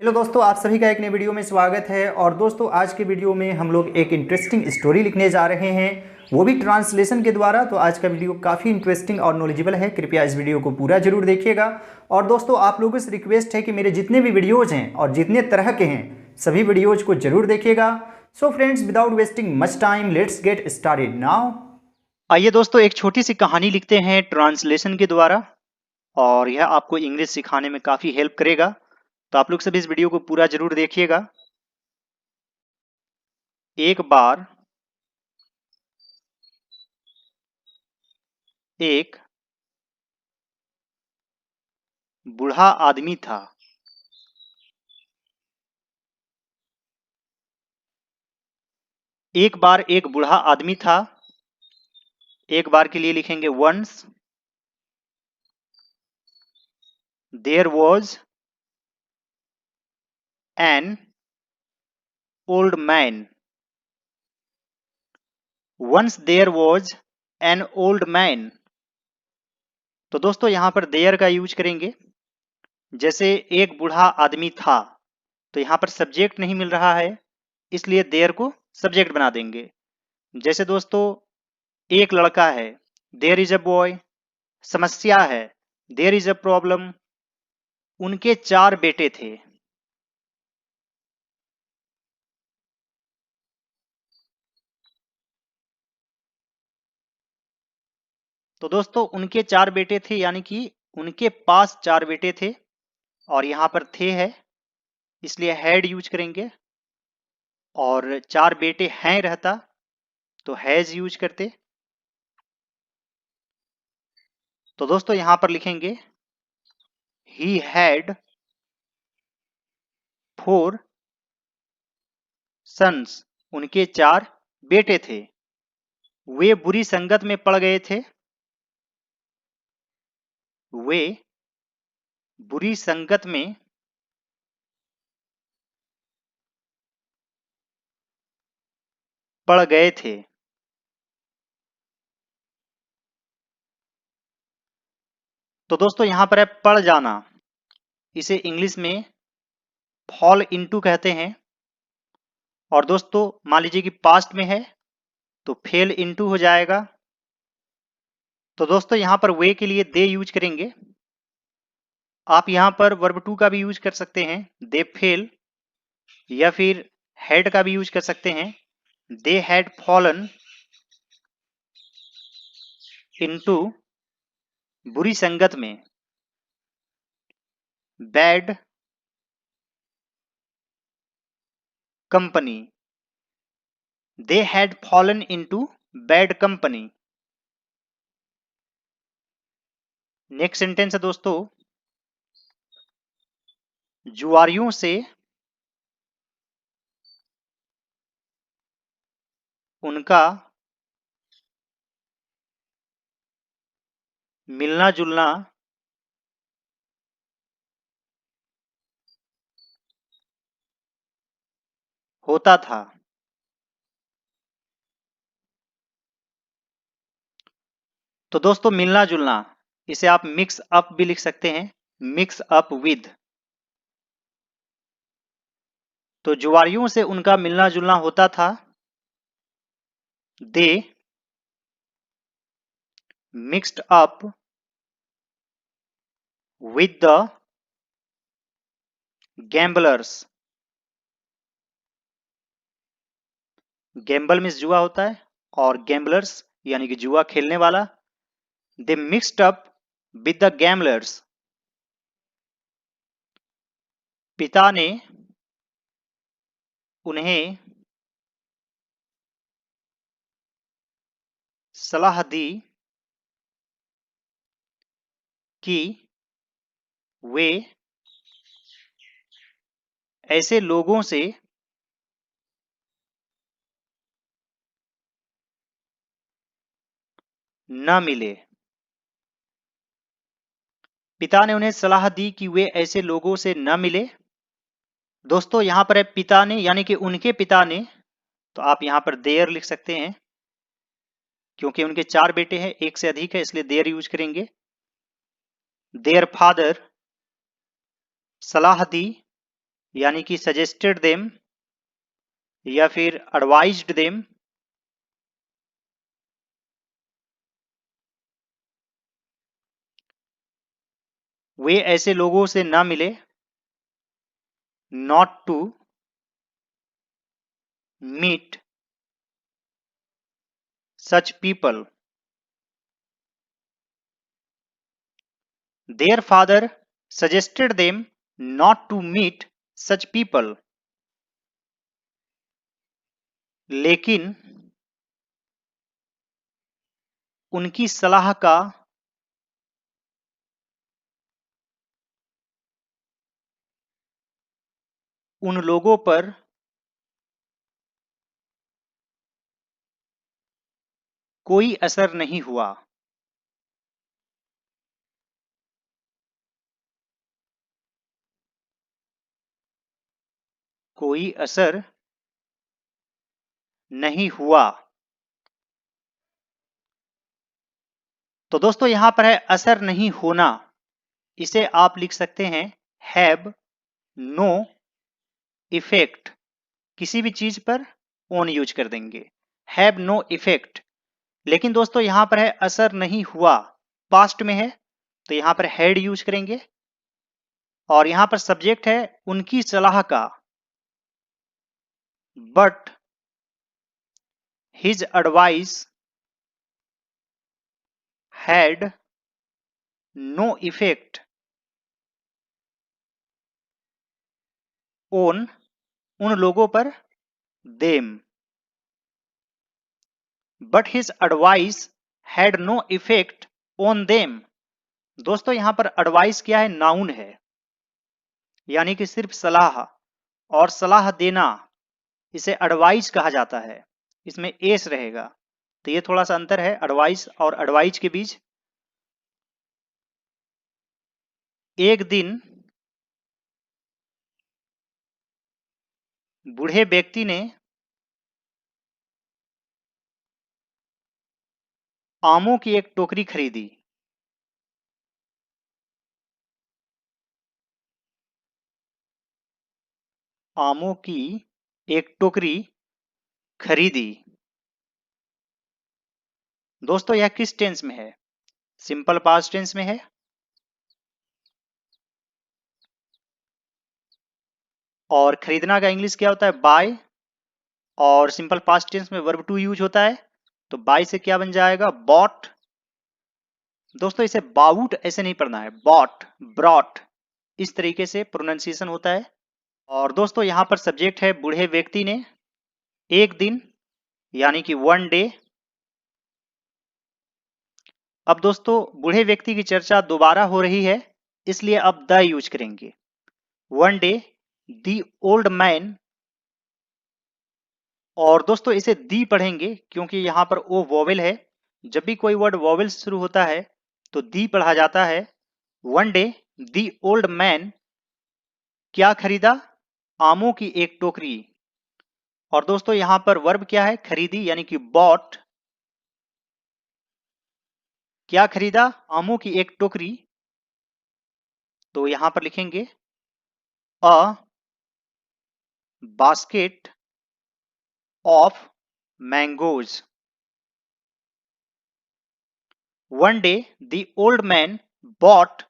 Hello दोस्तों, आप सभी का एक नए वीडियो में स्वागत है। और दोस्तों, आज के वीडियो में हम लोग एक इंटरेस्टिंग स्टोरी लिखने जा रहे हैं, वो भी ट्रांसलेशन के द्वारा। तो आज का वीडियो काफ़ी इंटरेस्टिंग और नॉलेजेबल है, कृपया इस वीडियो को पूरा जरूर देखिएगा। और दोस्तों, आप लोगों से रिक्वेस्ट है कि मेरे जितने भी वीडियोज़ हैं और जितने तरह के हैं सभी वीडियोज़ को जरूर देखिएगा। So friends, without wasting much time, let's get started now. आइए दोस्तों, एक छोटी सी कहानी लिखते हैं ट्रांसलेशन के द्वारा, और यह आपको इंग्लिश सिखाने में काफ़ी हेल्प करेगा। तो आप लोग सभी इस वीडियो को पूरा जरूर देखिएगा। एक बार एक बूढ़ा आदमी था। एक बार एक बूढ़ा आदमी था। एक बार के लिए लिखेंगे once there was an old man. Once there was an old man. तो दोस्तों, यहां पर देयर का यूज करेंगे। जैसे एक बूढ़ा आदमी था, तो यहां पर सब्जेक्ट नहीं मिल रहा है, इसलिए देयर को सब्जेक्ट बना देंगे। जैसे दोस्तों, एक लड़का है, देयर इज अ बॉय। समस्या है, देयर इज अ प्रॉब्लम। उनके 4 बेटे थे। तो दोस्तों, उनके 4 बेटे थे, यानी कि उनके पास 4 बेटे थे। और यहां पर थे है, इसलिए हैड यूज करेंगे। और 4 बेटे हैं रहता, तो हैज यूज करते। तो दोस्तों, यहां पर लिखेंगे ही हैड 4 सन्स। उनके 4 बेटे थे। वे बुरी संगत में पड़ गए थे। वे बुरी संगत में पड़ गए थे। तो दोस्तों, यहां पर है पड़ जाना। इसे इंग्लिश में फॉल इनटू कहते हैं। और दोस्तों, मान लीजिए कि पास्ट में है, तो फेल इनटू हो जाएगा। तो दोस्तों, यहां पर वे के लिए दे यूज करेंगे। आप यहां पर वर्ब टू का भी यूज कर सकते हैं, दे फेल। या फिर हैड का भी यूज कर सकते हैं, दे हैड फॉलन इनटू बुरी संगत में, bad company. They had fallen into bad company. Next sentence है दोस्तों, जुआरियों से उनका मिलना जुलना होता था। तो दोस्तों, मिलना जुलना, इसे आप मिक्स अप भी लिख सकते हैं, मिक्स अप विद। तो जुआरियों से उनका मिलना जुलना होता था। They mixed up with the gamblers. Gamble means जुआ होता है, और गैम्बलर्स यानी कि जुआ खेलने वाला। They mixed up with the gamblers. पिता ने उन्हें सलाह दी कि वे ऐसे लोगों से न मिले। पिता ने उन्हें सलाह दी कि वे ऐसे लोगों से न मिले। दोस्तों, यहां पर है पिता ने, यानी कि उनके पिता ने। तो आप यहां पर देयर लिख सकते हैं, क्योंकि उनके 4 बेटे हैं, एक से अधिक है, इसलिए देयर यूज करेंगे। देयर फादर सलाह दी यानी कि सजेस्टेड देम या फिर एडवाइज्ड देम, वे ऐसे लोगों से ना मिले, not to meet such people. Their father suggested them not to meet such people, लेकिन उनकी सलाह का उन लोगों पर कोई असर नहीं हुआ। कोई असर नहीं हुआ। तो दोस्तों यहां पर है असर नहीं होना, इसे आप लिख सकते हैं हैव नो इफेक्ट। किसी भी चीज पर ऑन यूज कर देंगे, हैव नो इफेक्ट। लेकिन दोस्तों यहां पर है असर नहीं हुआ, पास्ट में है, तो यहां पर हैड यूज करेंगे। और यहां पर सब्जेक्ट है उनकी सलाह का, but his advice had no effect on उन लोगों पर, them. But his advice had no effect on them. दोस्तों यहां पर एडवाइस क्या है, नाउन है, यानी कि सिर्फ सलाह, और सलाह देना इसे एडवाइस कहा जाता है, इसमें एस रहेगा। तो ये थोड़ा सा अंतर है एडवाइस और एडवाइज के बीच। एक दिन बूढ़े व्यक्ति ने आमों की एक टोकरी खरीदी। आमों की एक टोकरी खरीदी। दोस्तों यह किस टेंस में है, सिंपल पास्ट टेंस में है। और खरीदना का इंग्लिश क्या होता है, बाय। और सिंपल पास्ट टेंस में वर्ब टू यूज होता है, तो बाय से क्या बन जाएगा, बॉट। दोस्तों इसे बाउट ऐसे नहीं पढ़ना है, बॉट, ब्रॉट, इस तरीके से प्रोनाउंसिएशन होता है। और दोस्तों यहां पर सब्जेक्ट है बूढ़े व्यक्ति ने, एक दिन यानी कि वन डे। अब दोस्तों बूढ़े व्यक्ति की चर्चा दोबारा हो रही है, इसलिए अब द यूज करेंगे। One day the old man, और दोस्तों इसे दी पढ़ेंगे क्योंकि यहां पर ओ वोवेल है। जब भी कोई वर्ड वोवेल से शुरू होता है तो दी पढ़ा जाता है। One day the old man क्या खरीदा, आमों की एक टोकरी। और दोस्तों यहां पर वर्ब क्या है, खरीदी, यानी कि बॉट। क्या खरीदा, आमों की एक टोकरी। तो यहां पर लिखेंगे a basket of mangoes. One day the old man bought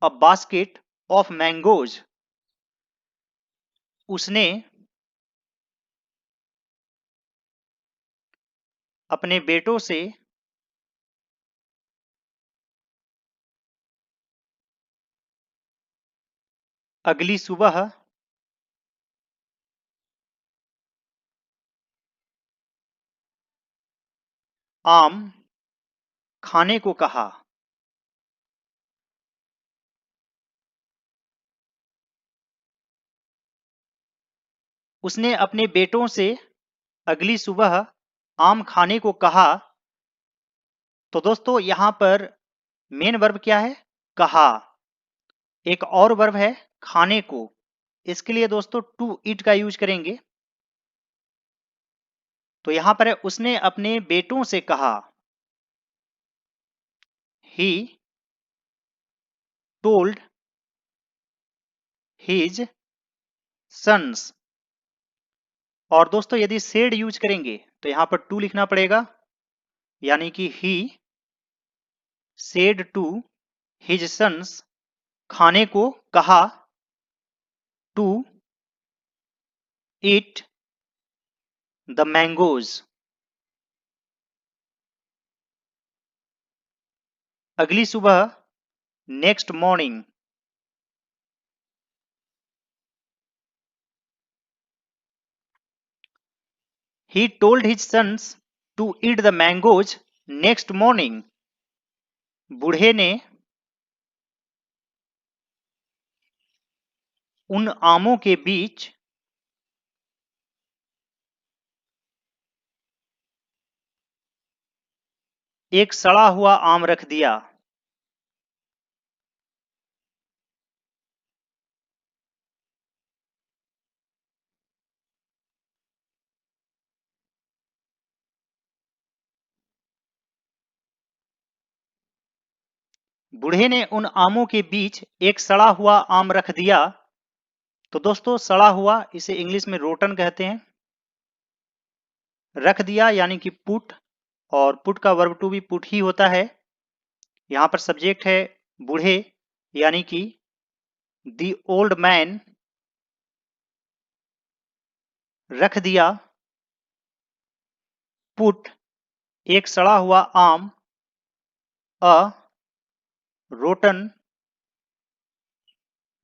a basket of mangoes. उसने अपने बेटों से अगली सुबह आम खाने को कहा। उसने अपने बेटों से अगली सुबह आम खाने को कहा। तो दोस्तों यहां पर मेन वर्ब क्या है, कहा। एक और वर्ब है खाने को, इसके लिए दोस्तों टू ईट का यूज करेंगे। तो यहां पर है उसने अपने बेटों से कहा, ही टोल्ड हिज sons। और दोस्तों यदि said यूज करेंगे तो यहां पर to लिखना पड़ेगा, यानी कि he said to his sons, खाने को कहा, to eat the mangoes। अगली सुबह next morning, he told his sons to eat the mangoes next morning। बूढ़े ने उन आमों के बीच एक सड़ा हुआ आम रख दिया। बूढ़े ने उन आमों के बीच एक सड़ा हुआ आम रख दिया। तो दोस्तों सड़ा हुआ इसे इंग्लिश में रोटन कहते हैं। रख दिया यानी कि पुट, और पुट का वर्ब टू भी पुट ही होता है। यहां पर सब्जेक्ट है बूढ़े, यानी कि द ओल्ड मैन रख दिया, पुट एक सड़ा हुआ आम, अ रोटन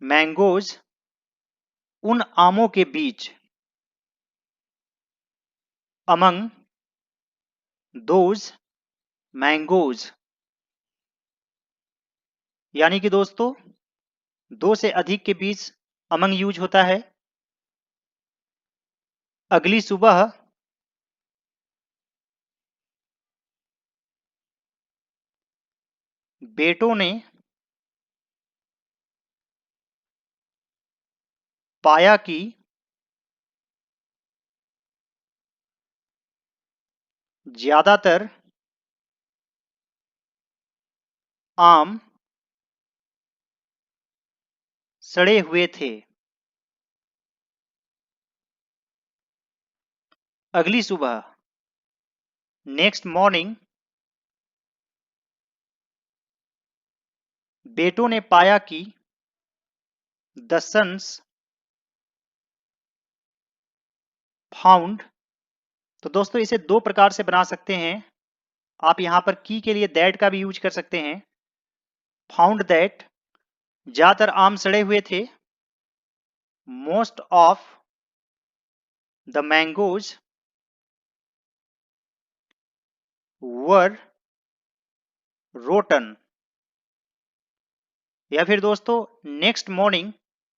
मैंगोज उन आमों के बीच, अमंग दोज मैंगोज, यानी कि दोस्तों दो से अधिक के बीच अमंग यूज होता है। अगली सुबह बेटों ने पाया कि ज्यादातर आम सड़े हुए थे। अगली सुबह नेक्स्ट मॉर्निंग बेटों ने पाया कि द सन्स फाउंड। तो दोस्तों इसे दो प्रकार से बना सकते हैं। आप यहां पर की के लिए दैट का भी यूज कर सकते हैं। फाउंड दैट ज्यादातर आम सड़े हुए थे। Most of the mangoes were rotten. या फिर दोस्तों next morning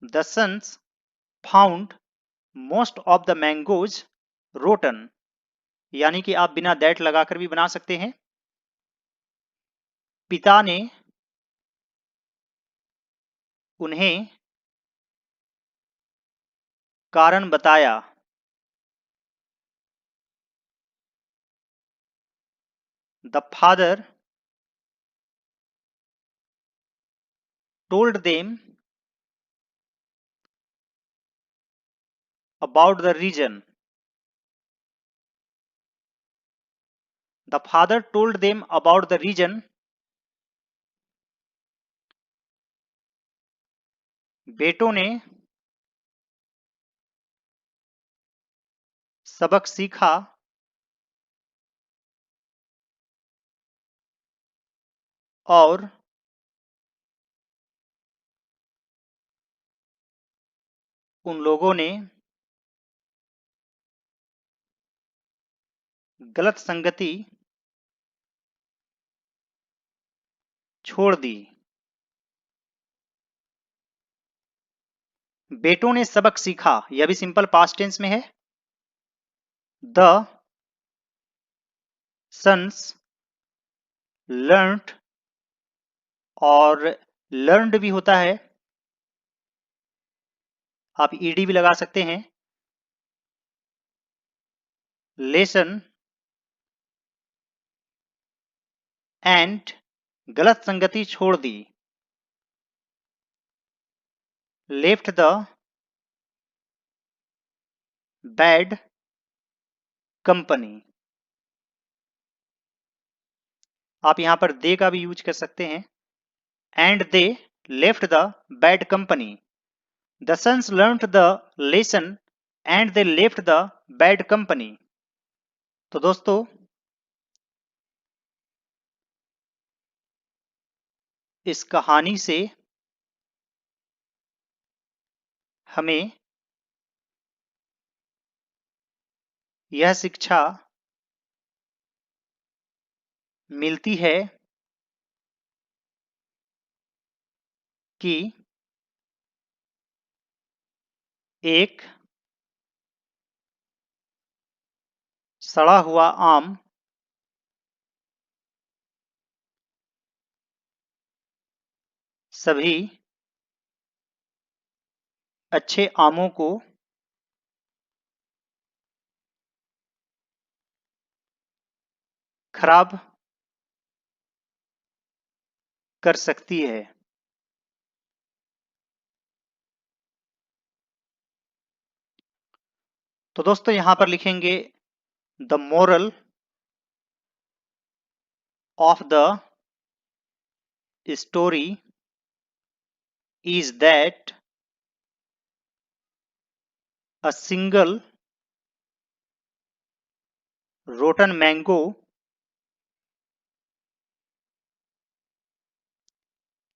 the sons found most of the mangoes rotten, यानी कि आप बिना दैट लगाकर भी बना सकते हैं। पिता ने उन्हें कारण बताया। The father told them about the reason. The father told them about the reason. बेटों ने सबक सीखा और उन लोगों ने गलत संगति छोड़ दी। बेटों ने सबक सीखा, यह भी सिंपल पास्ट टेंस में है। द सन्स लर्नड, और लर्नड भी होता है, आप ईडी भी लगा सकते हैं। लेसन एंड गलत संगति छोड़ दी। Left the bad company. आप यहां पर दे का भी यूज कर सकते हैं। And they left the bad company. The sons learned the lesson and they left the bad company. तो दोस्तों इस कहानी से हमें यह शिक्षा मिलती है कि एक सड़ा हुआ आम सभी अच्छे आमों को खराब कर सकती है। तो दोस्तों यहां पर लिखेंगे the moral of the story is that a single rotten mango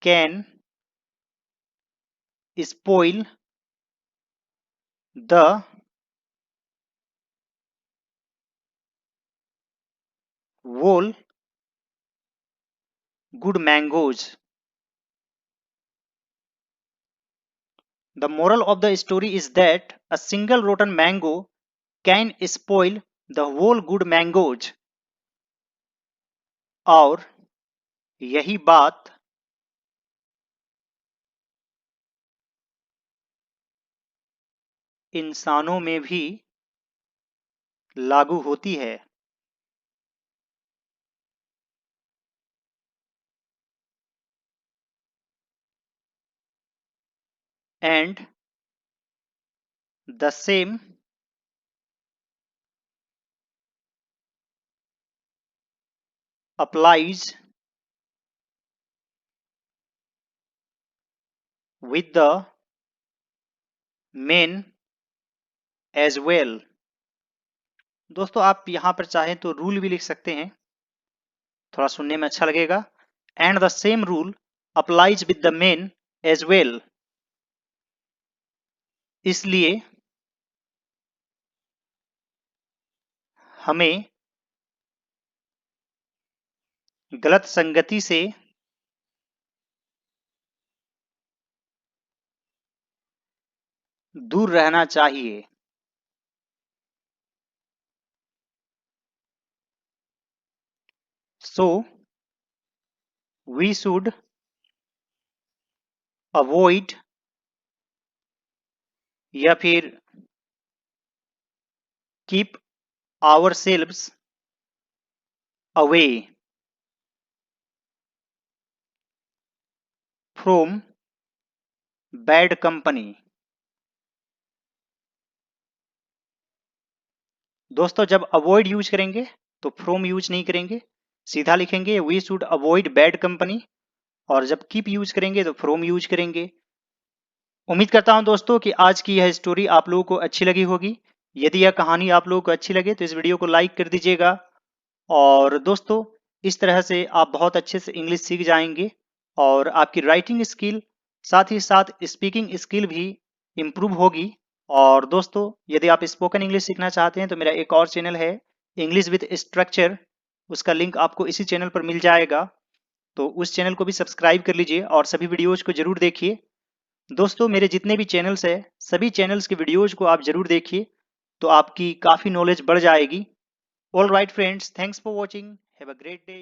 can spoil the whole good mangoes. The moral of the story is that a single rotten mango can spoil the whole good mangoes. और यही बात इंसानों में भी लागू होती है। And the same applies with the men as well. दोस्तों आप यहां पर चाहें तो रूल भी लिख सकते हैं, थोड़ा सुनने में अच्छा लगेगा। And the same rule applies with the men as well. इसलिए हमें गलत संगति से दूर रहना चाहिए। सो वी शुड अवॉइड या फिर keep ourselves away from bad company. दोस्तों जब अवॉइड यूज करेंगे तो फ्रॉम यूज नहीं करेंगे, सीधा लिखेंगे we should avoid bad company. और जब कीप यूज करेंगे तो फ्रॉम यूज करेंगे। उम्मीद करता हूं दोस्तों कि आज की यह स्टोरी आप लोगों को अच्छी लगी होगी। यदि यह कहानी आप लोगों को अच्छी लगे तो इस वीडियो को लाइक कर दीजिएगा। और दोस्तों इस तरह से आप बहुत अच्छे से इंग्लिश सीख जाएंगे और आपकी राइटिंग स्किल साथ ही साथ स्पीकिंग स्किल भी इम्प्रूव होगी। और दोस्तों यदि आप स्पोकन इंग्लिश सीखना चाहते हैं तो मेरा एक और चैनल है इंग्लिश विद स्ट्रक्चर, उसका लिंक आपको इसी चैनल पर मिल जाएगा। तो उस चैनल को भी सब्सक्राइब कर लीजिए और सभी वीडियोज को जरूर देखिए। दोस्तों मेरे जितने भी चैनल्स हैं सभी चैनल्स के वीडियोज को आप जरूर देखिए, तो आपकी काफ़ी नॉलेज बढ़ जाएगी। All right friends, thanks for watching, have a great day.